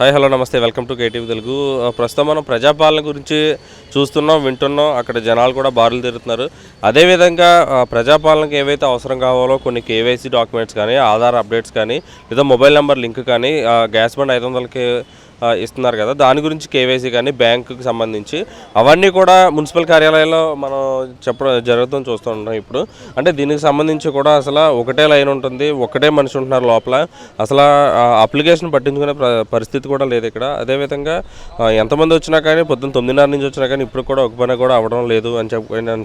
Hi hello నమస్తే welcome to KTV Telugu. ప్రస్తుతం మనం ప్రజాపాలన గురించి చూస్తున్నాం, వింటున్నాం. అక్కడ జనాలు కూడా బారులు తిరుగుతున్నారు. అదేవిధంగా ప్రజాపాలనకి ఏవైతే అవసరం కావాలో కొన్ని కేవైసీ డాక్యుమెంట్స్ కానీ, ఆధార్ అప్డేట్స్ కానీ, లేదా మొబైల్ నెంబర్ లింక్ కానీ, గ్యాస్ బండ్ 500కి ఇస్తున్నారు కదా, దాని గురించి కేవైసీ కానీ బ్యాంకుకి సంబంధించి అవన్నీ కూడా మున్సిపల్ కార్యాలయాల్లో మనం చెప్పడం జరుగుతుంది చూస్తున్నాం ఇప్పుడు. అంటే దీనికి సంబంధించి కూడా అసలు ఒకటే లైన్ ఉంటుంది, ఒకటే మనిషి ఉంటున్నారు లోపల. అసలు అప్లికేషన్ పట్టించుకునే పరిస్థితి కూడా లేదు ఇక్కడ. అదేవిధంగా ఎంతమంది వచ్చినా కానీ పొద్దున్న 9:30 నుంచి వచ్చినా కానీ ఇప్పుడు కూడా ఒక పని కూడా అవ్వడం లేదు అని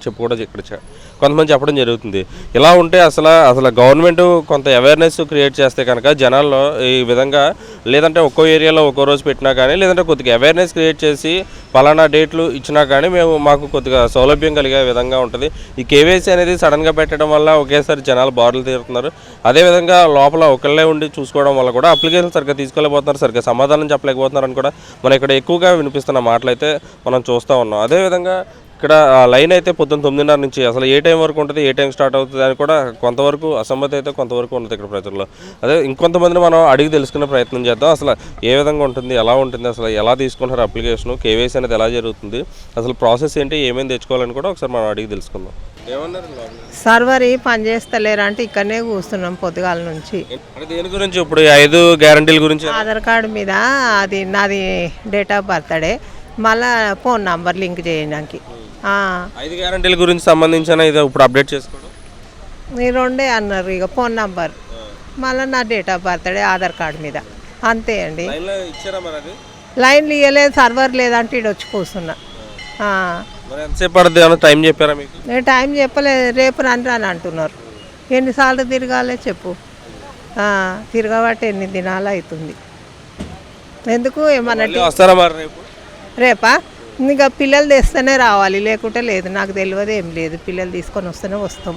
చెప్పి కూడా ఇక్కడ కొంతమంది చెప్పడం జరుగుతుంది. ఇలా ఉంటే అసలు గవర్నమెంట్ కొంత అవేర్నెస్ క్రియేట్ చేస్తే కనుక జనాల్లో ఈ విధంగా, లేదంటే ఒక్కో ఏరియాలో ఒక్కో రోజు పెట్టినా కానీ, లేదంటే కొద్దిగా అవేర్నెస్ క్రియేట్ చేసి పలానా డేట్లు ఇచ్చినా కానీ మాకు కొద్దిగా సౌలభ్యం కలిగే విధంగా ఉంటుంది. ఈ కేవైసీ అనేది సడన్గా పెట్టడం వల్ల ఒకేసారి జనాలు బారులు తీరుతున్నారు. అదేవిధంగా లోపల ఒకళ్ళే ఉండి చూసుకోవడం వల్ల కూడా అప్లికేషన్ సరిగ్గా తీసుకోలేకపోతున్నారు, సరిగ్గా సమాధానం చెప్పలేకపోతున్నారు అని కూడా మనం ఇక్కడ ఎక్కువగా వినిపిస్తున్న మాటలు అయితే మనం చూస్తూ ఉన్నాం. అదేవిధంగా ఇక్కడ లైన్ అయితే పొద్దున్న 9:30 నుంచి అసలు ఏ టైం వరకు ఉంటుంది, ఏ టైం స్టార్ట్ అవుతుంది అని కూడా కొంతవరకు అసమ్మతి అయితే కొంతవరకు ఉంటుంది ఇక్కడ ప్రజల్లో. అదే ఇంకొంతమందిని మనం అడిగి తెలుసుకునే ప్రయత్నం చేద్దాం. అసలు ఏ విధంగా ఉంటుంది, ఎలా ఉంటుంది, అసలు ఎలా తీసుకుంటారు అప్లికేషన్, కేవైసీ అనేది ఎలా జరుగుతుంది, అసలు ప్రాసెస్ ఏంటి, ఏమేమి తెచ్చుకోవాలని కూడా ఒకసారి మనం అడిగి తెలుసుకుందాం. ఏమన్నారు? సర్వర్ పని చేస్తలేరు అంటే ఇక్కడనే కూర్చున్నాం పొద్దుగాల నుంచి. అంటే దేని గురించి? ఇప్పుడు 5 గ్యారంటీల గురించి. ఆధార్ కార్డు మీద అది నాది డేట్ ఆఫ్ బర్త్డే, మళ్ళీ ఫోన్ నంబర్ లింక్ చేయడానికి 5 గ్యారంటీల గురించి సంబంధించిన ఇది ఇప్పుడు అప్డేట్ చేసుకోవడం. ఈ రెండే అన్నారు. ఇక ఫోన్ నంబర్ మళ్ళీ నా date of birthday Aadhaar card మీద, అంతే అండి. లైన్లు ఇవ్వలేదు, సర్వర్ లేదంటే ఇటు వచ్చి కూర్చున్నా. ఎంతసేపు పడుతుంది? ఏమైనా టైం చెప్పారా మీకు? నేను టైం చెప్పలేదు, రేపు రండి అని అంటున్నారు. ఎన్నిసార్లు తిరగాలే చెప్పు, తిరగబట్టి ఎన్ని దినాలు అవుతుంది. ఎందుకు ఏమన్నా వస్తారా మరి రేపు? రేపా? ఇంకా పిల్లలు తెస్తేనే రావాలి, లేకుంటే లేదు. నాకు తెలియదు, ఏం లేదు. పిల్లలు తీసుకొని వస్తేనే వస్తాం.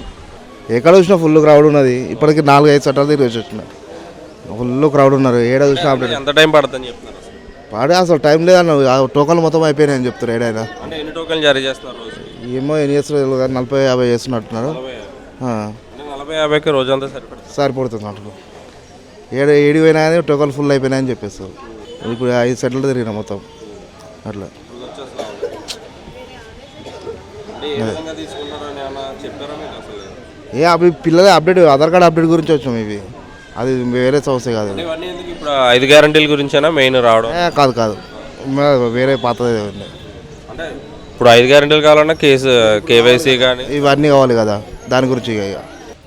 ఎక్కడ చూసినా ఫుల్ క్రౌడ్ ఉన్నది. ఇప్పటికి 4-5 చట్టాలు తిరిగి వచ్చిన ఫుల్ క్రౌడ్ ఉన్నారు. ఏడా చూసినా అప్డేట్. ఎంత టైం పడుతుందని చెప్తున్నారు? అసలు టైం లేదన్న, టోకన్లు మొత్తం అయిపోయినాయని చెప్తారు. ఏడైనా ఎన్ని టోకన్లు జారీ చేస్తున్నారు? ఏమో ఎన్ని చేస్తున్నారు, 40-50 చేస్తున్నట్టున్నారు. 40-50కి రోజంతా సరిపడుతుంది అంటారు. ఏడు పోయినా కానీ టోకన్లు ఫుల్ అయిపోయినాయని చెప్పేస్తారు. ఇప్పుడు 5 సెట్లు తిరిగినా మొత్తం అట్లా. అవి పిల్లలే అప్డేట్, ఆధార్ కార్డు అప్డేట్ గురించి వచ్చాము. ఇవి అది వేరే సమస్య కాదు. ఇప్పుడు 5 గ్యారంటీల గురించేనా మెయిన్ రావడం? కాదు వేరే పాతది. అంటే ఇప్పుడు 5 గ్యారంటీలు కావాలన్నా కేవైసీ కానీ ఇవన్నీ కావాలి కదా, దాని గురించి.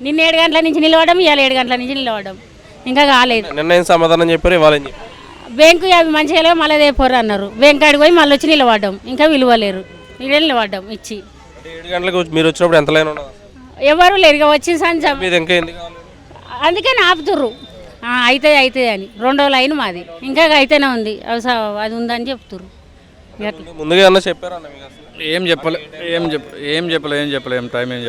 నిన్న 7 గంటల నుంచి నిలవడం, ఇవాళ 7 గంటల నుంచి నిలవడం, ఇంకా కాలేదు. నిన్న ఏం సమాధానం చెప్పారు, ఇవ్వాలని చెప్పారు. బ్యాంకు అవి మంచిగా లేవు, మళ్ళీ రేపోరు అన్నారు. బ్యాంక్ కాడికి పోయి మళ్ళీ వచ్చి నిలబడ్డం, ఇంకా విలువలేరు. ఇక్కడ నిలబడ్డం ఇచ్చి 7 గంటలకు మీరు వచ్చినప్పుడు ఎంత లైన్ ఉన్నది? ఎవరు లేరు. ఇక వచ్చిన సంచం ఇంకా ఎందుకు అందుకని ఆపుతుర్రు. అయితే అని 2వ లైన్ మాది, ఇంకా అయితేనే ఉంది. అది ఉందని చెప్తుర్రు. ముందుగా ఏమన్నా చెప్పారా? ఏం చెప్పలే. టైం ఏం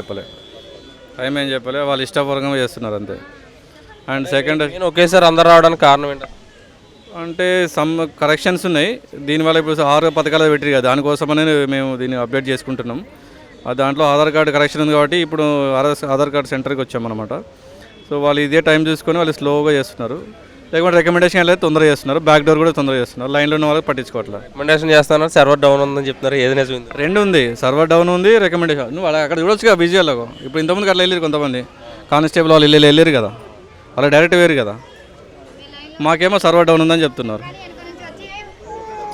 చెప్పలే. వాళ్ళు ఇష్టపూర్వకంగా చేస్తున్నారు అంతే. అండ్ సెకండ్ ఒకేసారి అందరు రావడానికి కారణం ఏంటి? అంటే సమ్ కరెక్షన్స్ ఉన్నాయి. దీనివల్ల ఇప్పుడు 6 పథకాలు పెట్టారు కదా, దానికోసమనే మేము దీన్ని అప్డేట్ చేసుకుంటున్నాం. దాంట్లో ఆధార్ కార్డు కరెక్షన్ ఉంది కాబట్టి ఇప్పుడు ఆధార్ కార్డు సెంటర్కి వచ్చామన్నమాట. సో వాళ్ళు ఇదే టైం చూసుకొని వాళ్ళు స్లోగా చేస్తున్నారు. లేకుంటే రికమెండేషన్ వెళ్ళి తొందరగా చేస్తున్నారు, బ్యాక్ డోర్ కూడా తొందరగా చేస్తున్నారు. లైన్లో ఉన్న వాళ్ళకి పట్టించుకోవట్లేదు. రికమెండేషన్ చేస్తున్నారు, సర్వర్ డౌన్ ఉందని చెప్తున్నారు. ఏది నిజం? 2 ఉంది, సర్వర్ డౌన్ ఉంది, రికమెండేషన్. నువ్వు అక్కడ చూడొచ్చు కదా విజువల్లో. ఇప్పుడు ఇంతమందికి అట్లా వెళ్ళారు కొంతమంది కానిస్టేబుల్ వాళ్ళు వెళ్ళారు కదా, వాళ్ళు డైరెక్ట్ వేరు కదా. మాకేమో సర్వర్ డౌన్ ఉందని చెప్తున్నారు.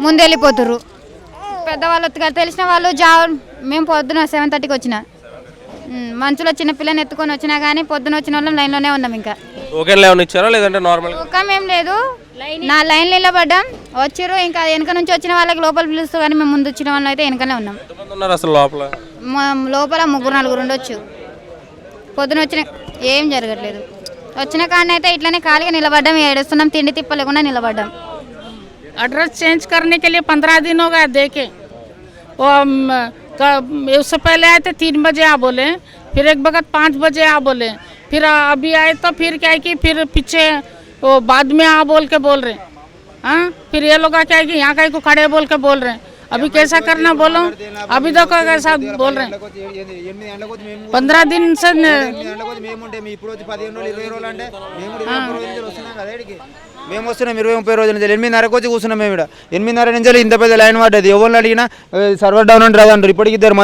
ముందు వెళ్ళిపోతుర్రు పెద్దవాళ్ళు. తెలిసిన వాళ్ళు మేము పొద్దున 7:30కి వచ్చిన మంచులో చిన్న పిల్లని ఎత్తుకొని వచ్చినా కానీ పొద్దున వచ్చిన వాళ్ళం లైన్లోనే ఉన్నాం. ఇంకా ఇచ్చారా లేదంటే నార్మల్? ఏం లేదు, నా లైన్లో నిలబడ్డాం. వచ్చిర్రు, ఇంకా వెనక నుంచి వచ్చిన వాళ్ళకి లోపల పిలుస్తూ, కానీ మేము ముందు వచ్చిన వాళ్ళం అయితే వెనకనే ఉన్నాం. అసలు లోపల 3-4 ఉండొచ్చు. పొద్దున వచ్చిన ఏం జరగట్లేదు. వచ్చిన కానీ అయితే ఇట్లనే ఖాళీగా నిలబడ్డాం, ఏడుస్తున్నాం, తిండి తిప్పలేకుండా నిలబడ్డాం. एड्रेस चेंज करने के लिए 15 दिन हो गया देखे। वो उससे पहले आए थे 3 बजे आ बोले, फिर एक वक्त 5 बजे आ बोले, फिर अभी आए तो फिर क्या है कि फिर पीछे वो बाद में आ बोल के बोल रहे। हाँ, फिर ये लोग क्या है कि यहाँ कहीं को खड़े बोल के बोल रहे। अभी कैसा करना बोलो, अभी देखो कैसा बोल रहे हैं 15 दिन से మేము వస్తున్నాం 20-30 రోజుల నుంచి 8:30కి వచ్చి కూర్చున్నాం మేము ఇక్కడ 8:30 నుంచి ఇంత పెద్ద లైన్ పడ్డది. ఎవరిని అడిగినా సర్వర్ డౌన్ అని రాదంటారు. ఇప్పటికి ఇద్దరు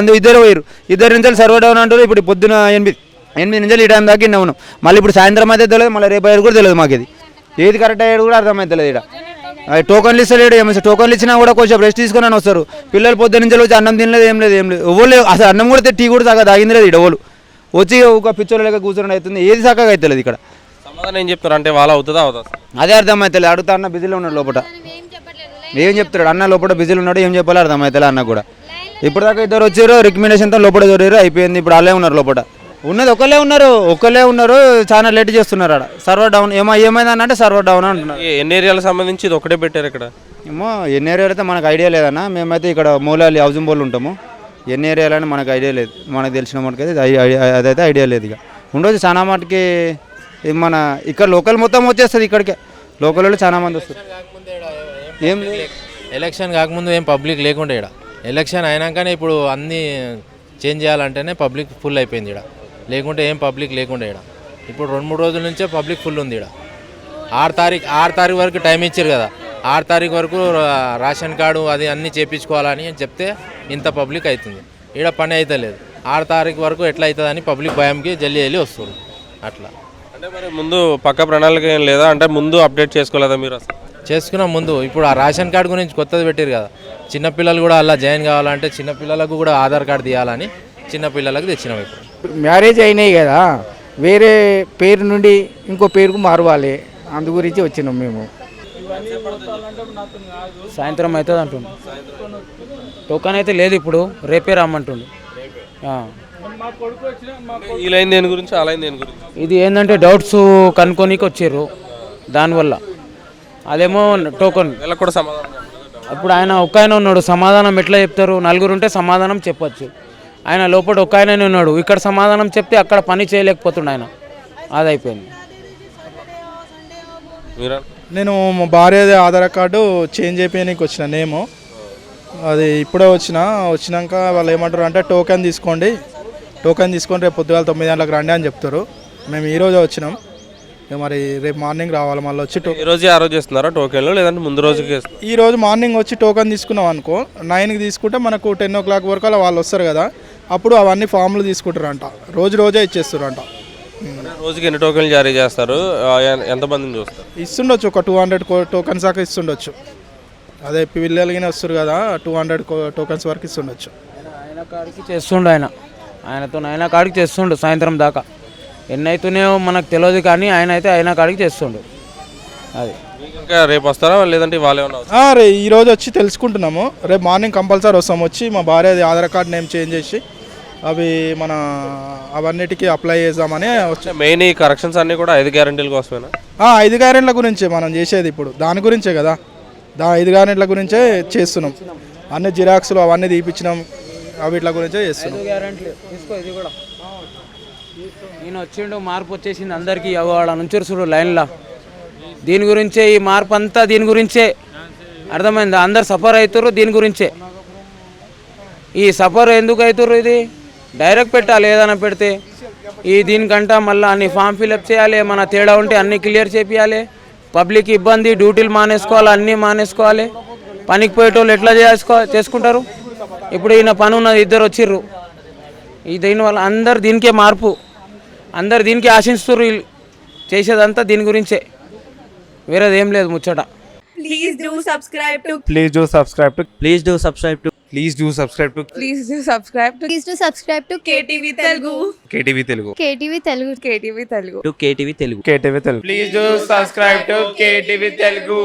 పోయారు, 2 నుంచి సర్వర్ డౌన్ అంటారు. ఇప్పుడు పొద్దున 8 నుంచి ఈ టైం దాకా ఇన్న ఉన్నాం. మళ్ళీ ఇప్పుడు సాయంత్రం అయితే తెలియదు, మళ్ళీ రేపు అయ్యేది కూడా తెలియదు మాకు. ఇది ఏది కరెక్ట్ అయ్యేది కూడా అర్థమవుతలేదు. ఇక్కడ టోకన్లు ఇస్తలేడు, ఏమి టోకన్లు ఇచ్చినా కూడా కొంచెం రెస్ట్ తీసుకొని వస్తారు. పిల్లలు పొద్దున్న నుంచి వచ్చి అన్నం తినలేదు, ఏం లేదు ఎవరు అసలు అన్నం కూడా టీ కూడా సగం తాగింది లేదు. ఇక్కడ ఎవరు వచ్చి ఒక పిచ్చోళ్ళ లెక్క కూర్చొని అవుతుంది, ఏది చక్కగా అవుతలేదు. ఇక్కడ సమాధానం ఏం చెప్తారు అంటే వాళ్ళ అవుతుందా అవుతా అదే అర్థమవుతలేదు. అడుగుతా అన్న బిజీలో ఉన్నాడు లోపల, ఏం చెప్తాడు అన్న లోపల బిజీలో ఉన్నాడు, ఏం చెప్పాలో అర్థమవుతలే అన్న కూడా. ఇప్పటిదాకా ఇద్దరు వచ్చారు, రికమెండేషన్తో లోపల దొరారు, అయిపోయింది. ఇప్పుడు వాళ్ళే ఉన్నారు లోపల, ఉన్నది ఒకళ్ళే ఉన్నారు. చాలా లేట్ చేస్తున్నారు. ఆడ సర్వర్ డౌన్ ఏమైంది అంటే సర్వర్ డౌన్ అంటున్నారు. ఎన్ని ఏరియాలకు సంబంధించి ఇది ఒకటే పెట్టారు ఇక్కడ? ఏమో ఎన్ని ఏరియాలు అయితే మనకు ఐడియా లేదన్న. మేమైతే ఇక్కడ మూలాలి హౌసింగ్ బోర్డులు ఉంటాము. ఎన్ని ఏరియాలని మనకు ఐడియా లేదు. మనకు తెలిసిన మనకైతే అదైతే ఐడియా లేదు. ఇక ఉండొచ్చు చాలా మటుకి మన ఇక్కడ లోకల్ మొత్తం వచ్చేస్తుంది. ఇక్కడికే లోకల్ వాళ్ళు చాలా మంది వస్తారు. ఏం ఎలక్షన్ కాకముందు ఏం పబ్లిక్ లేకుండా ఇక్కడ, ఎలక్షన్ అయినాకనే ఇప్పుడు అన్నీ చేంజ్ చేయాలంటేనే పబ్లిక్ ఫుల్ అయిపోయింది ఇక్కడ. లేకుంటే ఏం పబ్లిక్ లేకుండా ఇక్కడ ఇప్పుడు 2-3 రోజుల నుంచే పబ్లిక్ ఫుల్ ఉంది ఇక్కడ. 6 తారీఖు వరకు టైం ఇచ్చారు కదా, 6 తారీఖు వరకు రేషన్ కార్డు అది అన్నీ చేయించుకోవాలని చెప్తే ఇంత పబ్లిక్ అవుతుంది. ఇక్కడ పని అయితే లేదు. 6 తారీఖు వరకు ఎట్లా అవుతుందని పబ్లిక్ భయంకి జల్లి వెళ్ళి వస్తుంది. అట్లా అంటే మరి ముందు పక్క ప్రణాళిక ఏం లేదా అంటే ముందు అప్డేట్ చేసుకోలేదా మీరు? అసలు చేసుకున్నాం ముందు. ఇప్పుడు ఆ రేషన్ కార్డు గురించి కొత్తది పెట్టారు కదా, చిన్నపిల్లలు కూడా అలా జాయిన్ కావాలంటే చిన్నపిల్లలకు కూడా ఆధార్ కార్డు తీయాలని చిన్నపిల్లలకు తెచ్చినాం. ఇప్పుడు మ్యారేజ్ అయినాయి కదా, వేరే పేరు నుండి ఇంకో పేరుకు మారవాలి, అందు గురించి వచ్చినాం మేము. సాయంత్రం అవుతుంది అంటుండు. టోకన్ అయితే లేదు, ఇప్పుడు రేపే రమ్మంటుండు. ఈ లైన్ దేని గురించి, ఆ లైన్ దేని గురించి? ఇది ఏంటంటే డౌట్స్ కనుక్కోనికి వచ్చారు, దానివల్ల. అదేమో టోకన్ వీళ్ళకి కూడా సమాధానం ఇప్పుడు ఆయన ఒక్క ఆయన ఉన్నాడు, సమాధానం ఎట్లా చెప్తారు? 4 ఉంటే సమాధానం చెప్పచ్చు. ఆయన లోపల ఒక్క ఆయననే ఉన్నాడు, ఇక్కడ సమాధానం చెప్తే అక్కడ పని చేయలేకపోతుండు ఆయన. అది అయిపోయింది. నేను మా భార్య ఆధార్ కార్డు చేంజ్ అయిపోయానికి వచ్చిన నేము, అది ఇప్పుడే వచ్చినాక వాళ్ళు ఏమంటారు అంటే టోకెన్ తీసుకోండి రేపు పొద్దుగాల 9 గంటలకు రండి అని చెప్తారు. మేము ఈరోజే వచ్చినాం, మరి రేపు మార్నింగ్ రావాలి. మళ్ళీ వచ్చి ఆ రోజు చేస్తున్నారా టోకెన్లు, లేదంటే ముందు రోజుకి? ఈ రోజు మార్నింగ్ వచ్చి టోకెన్ తీసుకున్నాం అనుకో, 9కి తీసుకుంటే మనకు 10 o'clock వరకు అలా వాళ్ళు వస్తారు కదా, అప్పుడు అవన్నీ ఫామ్లు తీసుకుంటారంట. రోజే ఇచ్చేస్తారంట. రోజుకి ఎన్ని టోకెన్లు జారీ చేస్తారు, ఎంతమందిని చూస్తారు? ఇస్తుండొచ్చు, ఒక 200 టోకెన్స్ దాకా ఇస్తుండొచ్చు. అదే పిల్లలకి వస్తారు కదా, 200 టోకెన్స్ వరకు ఇస్తుండొచ్చు. ఆయన కాడికి చేస్తుండు, ఆయన కాడికి చేస్తుండు సాయంత్రం దాకా. ఎన్ని అవుతున్నాయో మనకు తెలియదు, కానీ ఆయన కాడికి చేస్తుండు. అది ఇంకా రేపు వస్తారా లేదంటే వాళ్ళే ఈరోజు వచ్చి తెలుసుకుంటున్నాము. రేపు మార్నింగ్ కంపల్సరీ వస్తాం. వచ్చి మా భార్య ఆధార్ కార్డ్ నేమ్ చేంజ్ చేసి అవి అవన్నిటికీ అప్లై చేద్దామని వచ్చి. మెయిన్ ఈ కరెక్షన్స్ అన్నీ కూడా 5 గ్యారెంటీల కోసమేనా? 5 గ్యారెంటీల గురించే మనం చేసేది ఇప్పుడు, దాని గురించే కదా. 5 గ్యారెంటీల గురించే చేస్తున్నాం. అన్ని జిరాక్స్లు అవన్నీ తీపిచ్చినాం, వీటి గురించే చేస్తున్నాం. 5 గ్యారెంటీలు తీసుకో. ఇది కూడా నేను వచ్చిండు, మార్పు వచ్చేసింది అందరికీ. అవాడ నుంచి చూడు లైన్లో, దీని గురించే ఈ మార్పు అంతా, దీని గురించే. అర్థమైందా? అందరు సఫర్ అవుతారు దీని గురించే. ఈ సఫర్ ఎందుకు అవుతారు? ఇది డైరెక్ట్ పెట్టాలి, ఏదైనా పెడితే. దీనికంట మళ్ళీ అన్ని ఫామ్ ఫిల్అప్ చేయాలి, ఏమైనా తేడా ఉంటే అన్నీ క్లియర్ చేయాలి. పబ్లిక్ ఇబ్బంది, డ్యూటీలు మానేసుకోవాలి, అన్నీ మానేసుకోవాలి. పనికి పోయేటోళ్ళు ఎట్లా చేసుకుంటారు? ఇప్పుడు ఈయన పని ఉన్నది, 2 వచ్చిర్రు. దీనివల్ల అందరు దీనికే మార్పు, అందరు దీనికి ఆశిస్తున్నారు. చేసేదంతా దీని గురించే, వేరేది ఏం లేదు ముచ్చట. Please do subscribe to KTV Telugu. KTV Telugu. Please do subscribe to KTV Telugu.